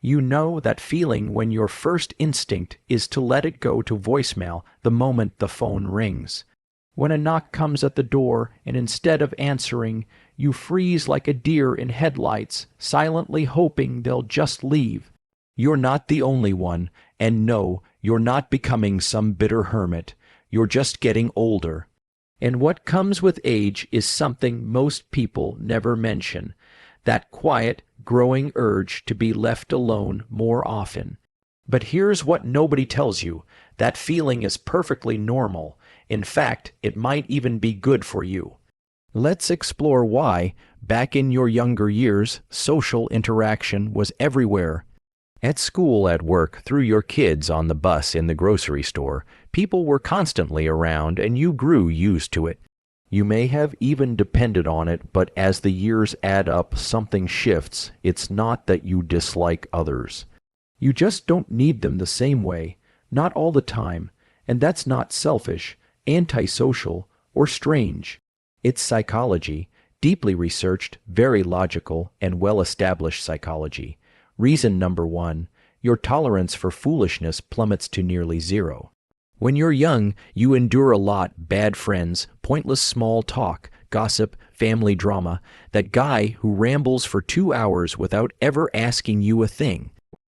You know that feeling when your first instinct is to let it go to voicemail the moment the phone rings. When a knock comes at the door and instead of answering, you freeze like a deer in headlights, silently hoping they'll just leave. You're not the only one, and no, you're not becoming some bitter hermit. You're just getting older. And what comes with age is something most people never mention, that quiet, growing urge to be left alone more often. But here's what nobody tells you. That feeling is perfectly normal. In fact, it might even be good for you. Let's explore why, back in your younger years, social interaction was everywhere. At school, at work, through your kids, on the bus, in the grocery store, people were constantly around and you grew used to it. You may have even depended on it, but as the years add up, something shifts. It's not that you dislike others. You just don't need them the same way, not all the time, and that's not selfish, antisocial, or strange. It's psychology, deeply researched, very logical, and well-established psychology. Reason number 1, your tolerance for foolishness plummets to nearly zero. When you're young, you endure a lot: bad friends, pointless small talk, gossip, family drama, that guy who rambles for 2 hours without ever asking you a thing.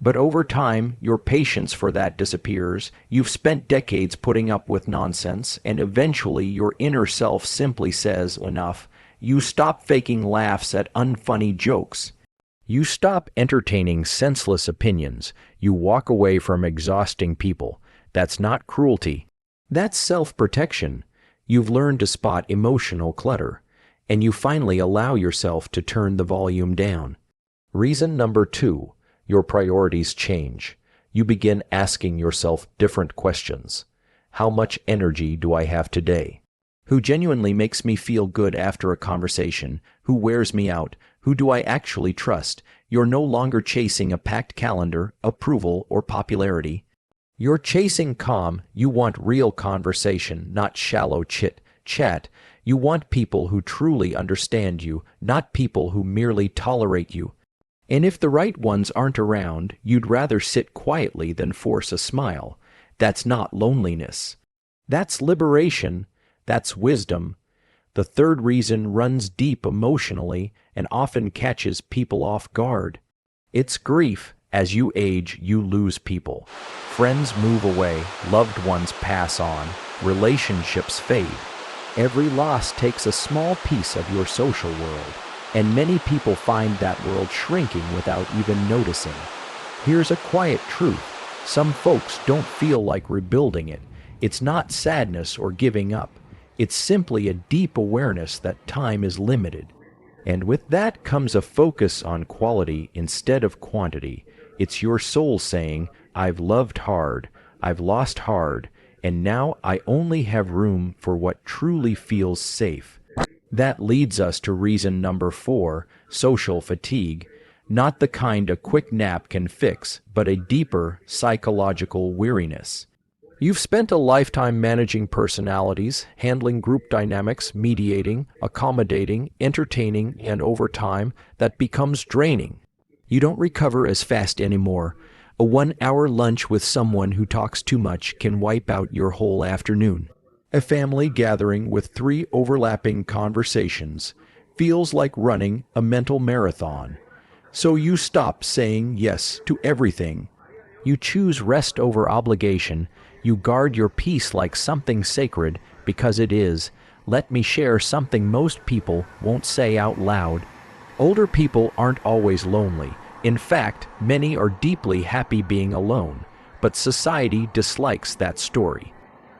But over time, your patience for that disappears. You've spent decades putting up with nonsense, and eventually your inner self simply says, enough. You stop faking laughs at unfunny jokes. You stop entertaining senseless opinions. You walk away from exhausting people. That's not cruelty. That's self-protection. You've learned to spot emotional clutter, and you finally allow yourself to turn the volume down. Reason number 2, your priorities change. You begin asking yourself different questions. How much energy do I have today? Who genuinely makes me feel good after a conversation? Who wears me out? Who do I actually trust? You're no longer chasing a packed calendar, approval, or popularity. You're chasing calm. You want real conversation, not shallow chit-chat. You want people who truly understand you, not people who merely tolerate you. And if the right ones aren't around, you'd rather sit quietly than force a smile. That's not loneliness. That's liberation. That's wisdom. The third reason runs deep emotionally and often catches people off guard. It's grief. As you age, you lose people. Friends move away, loved ones pass on, relationships fade. Every loss takes a small piece of your social world, and many people find that world shrinking without even noticing. Here's a quiet truth. Some folks don't feel like rebuilding it. It's not sadness or giving up. It's simply a deep awareness that time is limited. And with that comes a focus on quality instead of quantity. It's your soul saying, I've loved hard, I've lost hard, and now I only have room for what truly feels safe. That leads us to reason number 4, social fatigue. Not the kind a quick nap can fix, but a deeper psychological weariness. You've spent a lifetime managing personalities, handling group dynamics, mediating, accommodating, entertaining, and over time, that becomes draining. You don't recover as fast anymore. A 1-hour lunch with someone who talks too much can wipe out your whole afternoon. A family gathering with 3 overlapping conversations feels like running a mental marathon. So you stop saying yes to everything. You choose rest over obligation. You guard your peace like something sacred, because it is. Let me share something most people won't say out loud. Older people aren't always lonely. In fact, many are deeply happy being alone, but society dislikes that story.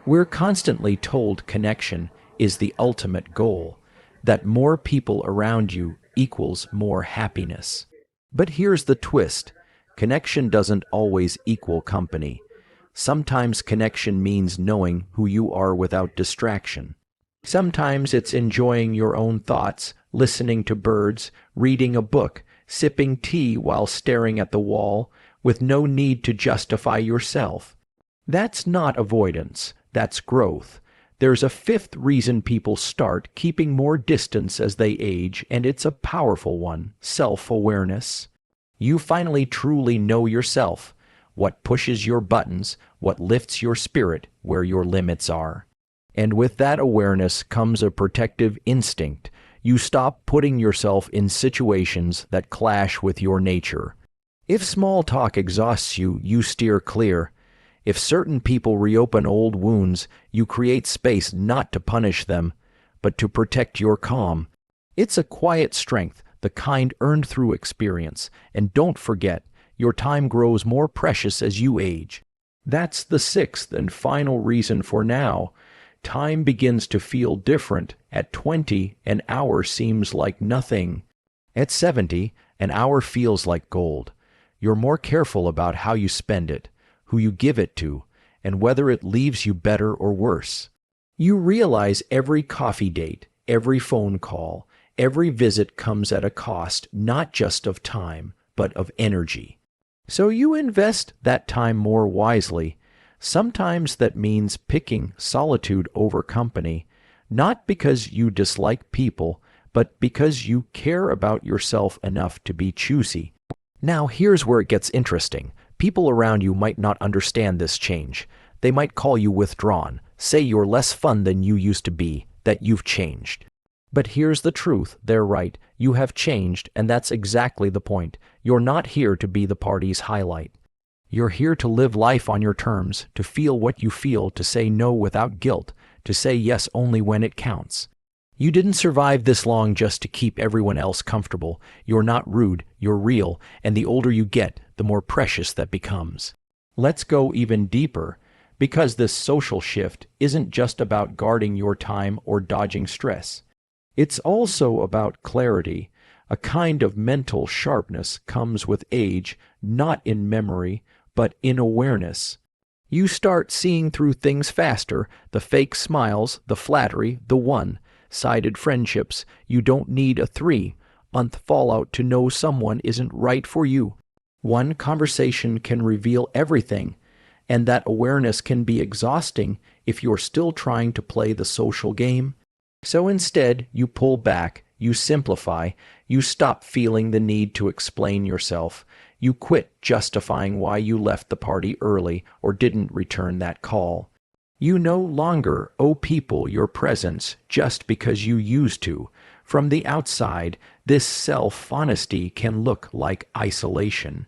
We're constantly told connection is the ultimate goal, that more people around you equals more happiness. But here's the twist. Connection doesn't always equal company. Sometimes connection means knowing who you are without distraction. Sometimes it's enjoying your own thoughts, listening to birds, reading a book, sipping tea while staring at the wall, with no need to justify yourself. That's not avoidance, that's growth. There's a 5th reason people start keeping more distance as they age, and it's a powerful one: self-awareness. You finally truly know yourself, what pushes your buttons, what lifts your spirit, where your limits are. And with that awareness comes a protective instinct. You stop putting yourself in situations that clash with your nature. If small talk exhausts you, you steer clear. If certain people reopen old wounds, you create space not to punish them, but to protect your calm. It's a quiet strength, the kind earned through experience. And don't forget, your time grows more precious as you age. That's the sixth and final reason for now. Time begins to feel different. At 20, an hour seems like nothing. At 70, an hour feels like gold. You're more careful about how you spend it, who you give it to, and whether it leaves you better or worse. You realize every coffee date, every phone call, every visit comes at a cost not just of time, but of energy. So you invest that time more wisely. Sometimes that means picking solitude over company, not because you dislike people, but because you care about yourself enough to be choosy. Now here's where it gets interesting. People around you might not understand this change. They might call you withdrawn, say you're less fun than you used to be, that you've changed. But here's the truth, they're right. You have changed, and that's exactly the point. You're not here to be the party's highlight. You're here to live life on your terms, to feel what you feel, to say no without guilt, to say yes only when it counts. You didn't survive this long just to keep everyone else comfortable. You're not rude, you're real, and the older you get, the more precious that becomes. Let's go even deeper, because this social shift isn't just about guarding your time or dodging stress. It's also about clarity. A kind of mental sharpness comes with age, not in memory, but in awareness. You start seeing through things faster, the fake smiles, the flattery, the one-sided friendships. You don't need a 3-month fallout to know someone isn't right for you. One conversation can reveal everything, and that awareness can be exhausting if you're still trying to play the social game. So instead, you pull back, you simplify, you stop feeling the need to explain yourself. You quit justifying why you left the party early or didn't return that call. You no longer owe people your presence just because you used to. From the outside, this self-honesty can look like isolation.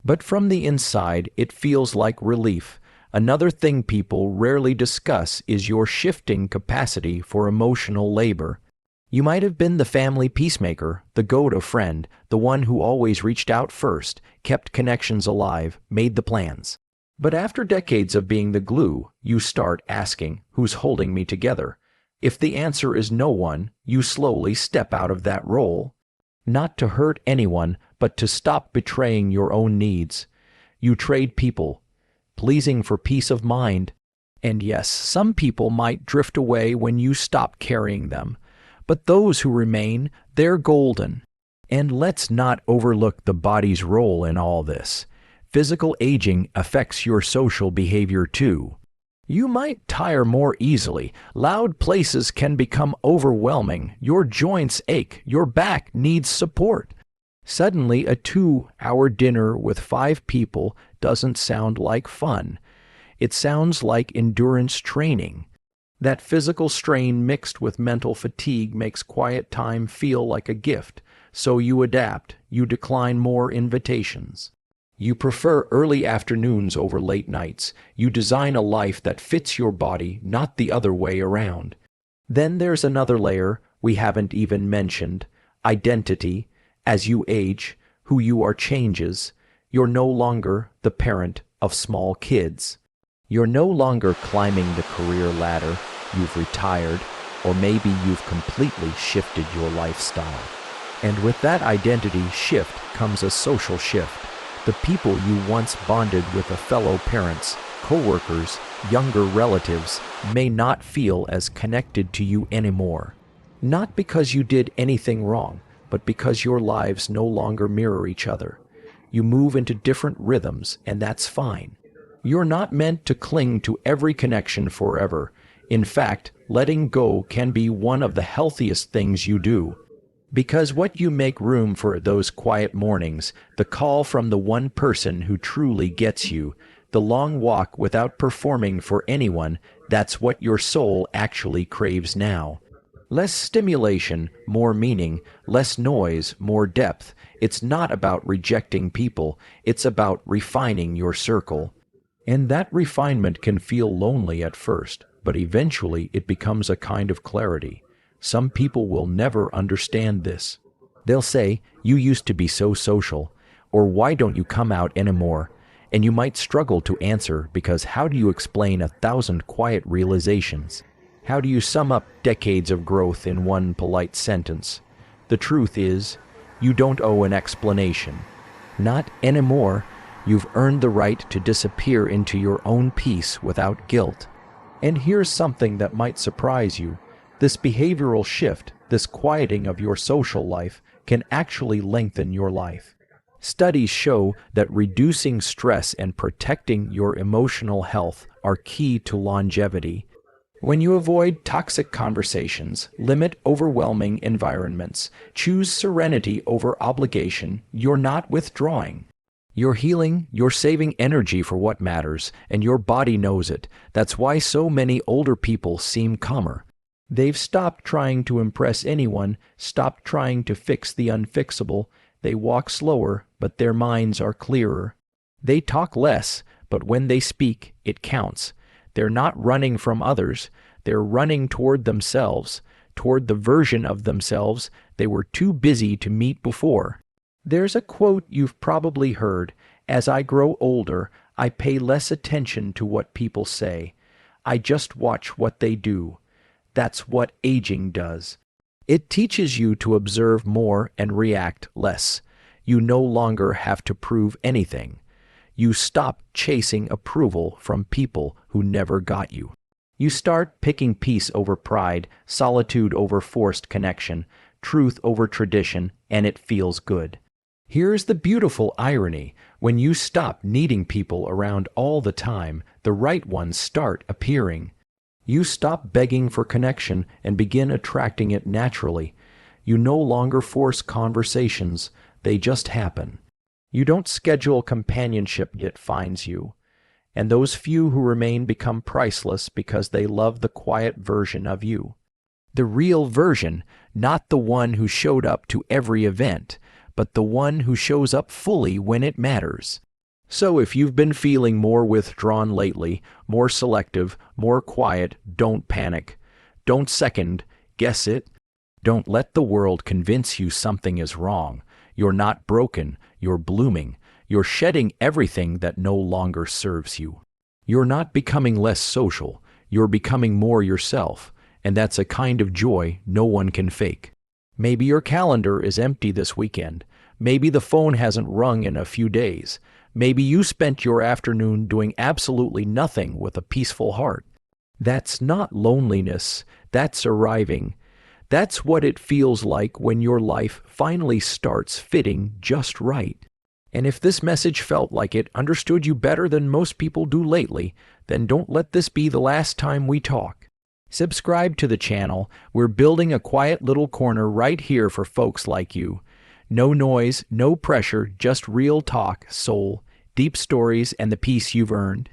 But from the inside, it feels like relief. Another thing people rarely discuss is your shifting capacity for emotional labor. You might have been the family peacemaker, the go-to friend, the one who always reached out first, kept connections alive, made the plans. But after decades of being the glue, you start asking, who's holding me together? If the answer is no one, you slowly step out of that role. Not to hurt anyone, but to stop betraying your own needs. You trade people, pleasing for peace of mind. And yes, some people might drift away when you stop carrying them. But those who remain, they're golden. And let's not overlook the body's role in all this. Physical aging affects your social behavior too. You might tire more easily. Loud places can become overwhelming. Your joints ache. Your back needs support. Suddenly, a 2-hour dinner with 5 people doesn't sound like fun. It sounds like endurance training. That physical strain mixed with mental fatigue makes quiet time feel like a gift. So you adapt. You decline more invitations. You prefer early afternoons over late nights. You design a life that fits your body, not the other way around. Then there's another layer we haven't even mentioned: identity. As you age, who you are changes. You're no longer the parent of small kids. You're no longer climbing the career ladder. You've retired, or maybe you've completely shifted your lifestyle. And with that identity shift comes a social shift. The people you once bonded with, fellow parents, co-workers, younger relatives, may not feel as connected to you anymore. Not because you did anything wrong, but because your lives no longer mirror each other. You move into different rhythms, and that's fine. You're not meant to cling to every connection forever. In fact, letting go can be one of the healthiest things you do. Because what you make room for those quiet mornings, the call from the one person who truly gets you, the long walk without performing for anyone, that's what your soul actually craves now. Less stimulation, more meaning, less noise, more depth. It's not about rejecting people, it's about refining your circle. And that refinement can feel lonely at first, but eventually it becomes a kind of clarity. Some people will never understand this. They'll say, "You used to be so social," or "Why don't you come out anymore?" And you might struggle to answer because how do you explain 1,000 quiet realizations? How do you sum up decades of growth in one polite sentence? The truth is, you don't owe an explanation. Not anymore. You've earned the right to disappear into your own peace without guilt. And here's something that might surprise you. This behavioral shift, this quieting of your social life, can actually lengthen your life. Studies show that reducing stress and protecting your emotional health are key to longevity. When you avoid toxic conversations, limit overwhelming environments, choose serenity over obligation, you're not withdrawing. You're healing, you're saving energy for what matters, and your body knows it. That's why so many older people seem calmer. They've stopped trying to impress anyone, stopped trying to fix the unfixable. They walk slower, but their minds are clearer. They talk less, but when they speak, it counts. They're not running from others. They're running toward themselves, toward the version of themselves they were too busy to meet before. There's a quote you've probably heard: "As I grow older, I pay less attention to what people say. I just watch what they do." That's what aging does. It teaches you to observe more and react less. You no longer have to prove anything. You stop chasing approval from people who never got you. You start picking peace over pride, solitude over forced connection, truth over tradition, and it feels good. Here's the beautiful irony. When you stop needing people around all the time, the right ones start appearing. You stop begging for connection and begin attracting it naturally. You no longer force conversations, they just happen. You don't schedule companionship, it finds you. And those few who remain become priceless because they love the quiet version of you. The real version, not the one who showed up to every event, but the one who shows up fully when it matters. So if you've been feeling more withdrawn lately, more selective, more quiet, don't panic. Don't second guess it. Don't let the world convince you something is wrong. You're not broken. You're blooming. You're shedding everything that no longer serves you. You're not becoming less social. You're becoming more yourself. And that's a kind of joy no one can fake. Maybe your calendar is empty this weekend. Maybe the phone hasn't rung in a few days. Maybe you spent your afternoon doing absolutely nothing with a peaceful heart. That's not loneliness. That's arriving. That's what it feels like when your life finally starts fitting just right. And if this message felt like it understood you better than most people do lately, then don't let this be the last time we talk. Subscribe to the channel. We're building a quiet little corner right here for folks like you. No noise, no pressure, just real talk, soul, deep stories, and the peace you've earned.